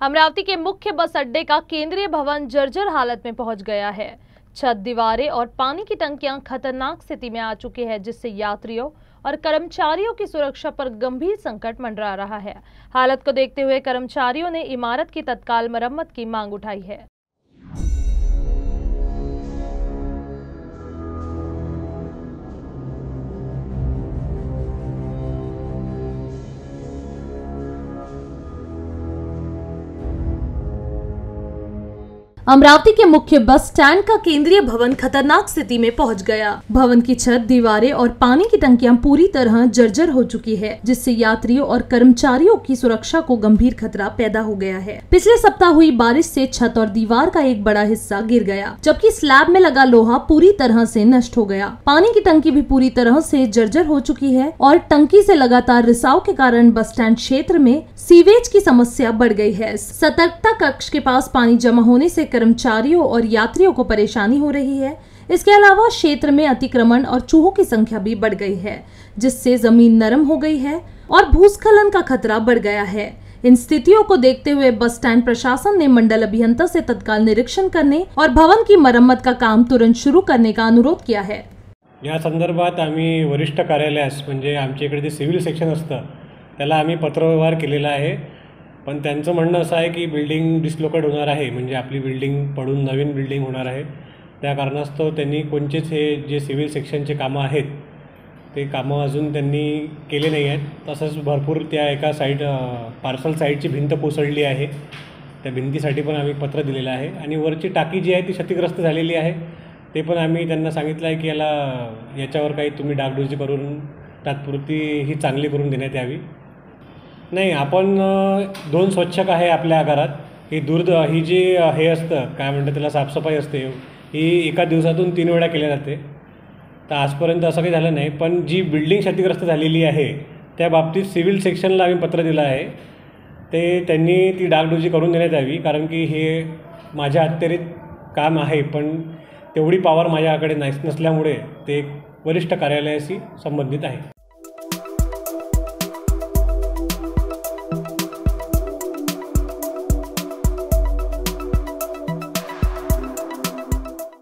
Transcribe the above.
अमरावती के मुख्य बस अड्डे का केंद्रीय भवन जर्जर हालत में पहुंच गया है। छत, दीवारें और पानी की टंकियां खतरनाक स्थिति में आ चुकी है, जिससे यात्रियों और कर्मचारियों की सुरक्षा पर गंभीर संकट मंडरा रहा है। हालत को देखते हुए कर्मचारियों ने इमारत की तत्काल मरम्मत की मांग उठाई है। अमरावती के मुख्य बस स्टैंड का केंद्रीय भवन खतरनाक स्थिति में पहुंच गया। भवन की छत, दीवारें और पानी की टंकियां पूरी तरह जर्जर हो चुकी है, जिससे यात्रियों और कर्मचारियों की सुरक्षा को गंभीर खतरा पैदा हो गया है। पिछले सप्ताह हुई बारिश से छत और दीवार का एक बड़ा हिस्सा गिर गया, जबकि स्लैब में लगा लोहा पूरी तरह से नष्ट हो गया। पानी की टंकी भी पूरी तरह से जर्जर हो चुकी है और टंकी से लगातार रिसाव के कारण बस स्टैंड क्षेत्र में सीवेज की समस्या बढ़ गई है। सतर्कता कक्ष के पास पानी जमा होने से कर्मचारियों और यात्रियों को परेशानी हो रही है। इसके अलावा क्षेत्र में अतिक्रमण और चूहों की संख्या भी बढ़ गई है, जिससे जमीन नरम हो गई है और भूस्खलन का खतरा बढ़ गया है। इन स्थितियों को देखते हुए बस स्टैंड प्रशासन ने मंडल अभियंता से तत्काल निरीक्षण करने और भवन की मरम्मत का काम तुरंत शुरू करने का अनुरोध किया है। या संदर्भात आम्ही वरिष्ठ कार्यालयास म्हणजे आमच्या इकडे जे सिव्हिल सेक्शन असतं त्याला आम्ही पत्रव्यवहार केलेला आहे, पण त्यांचं म्हणणं असं आहे की बिल्डिंग डिसलोकेट होणार आहे, म्हणजे आपली बिल्डिंग पडून नवीन बिल्डिंग होणार आहे। त्या कारणास्तव त्यांनी कोणतेच हे जे सिव्हिल सेक्शनचे कामं आहेत ते कामं अजून त्यांनी केले नाही आहेत। तसंच भरपूर त्या एका साईड पार्सल साईडची भिंत कोसळली आहे, त्या भिंतीसाठी पण आम्ही पत्र दिलेलं आहे। आणि वरची टाकी जी आहे ती क्षतिग्रस्त झालेली आहे, ते पण आम्ही त्यांना सांगितलं आहे की याच्यावर काही तुम्ही डागडुजी करून तात्पुरती ही चांगली करून देण्यात यावी। नाही, आपण दोन स्वच्छक आहे आपल्या आगारात। ही जी हे असतं काय म्हणतात त्याला साफसफाई असते, ही एका दिवसातून 3 वेळा केल्या जाते। तर आजपर्यंत असं काही झालं नाही, पण जी बिल्डिंग क्षतिग्रस्त झालेली आहे त्या बाबतीत सिव्हिल सेक्शनला आम्ही पत्र दिलं आहे, ते त्यांनी ती डागडुजी करून देण्यात यावी। कारण की हे माझ्या अखत्यारीत काम आहे, पण तेवढी पॉवर माझ्याकडे नसल्यामुळे ते वरिष्ठ कार्यालयाशी संबंधित आहे।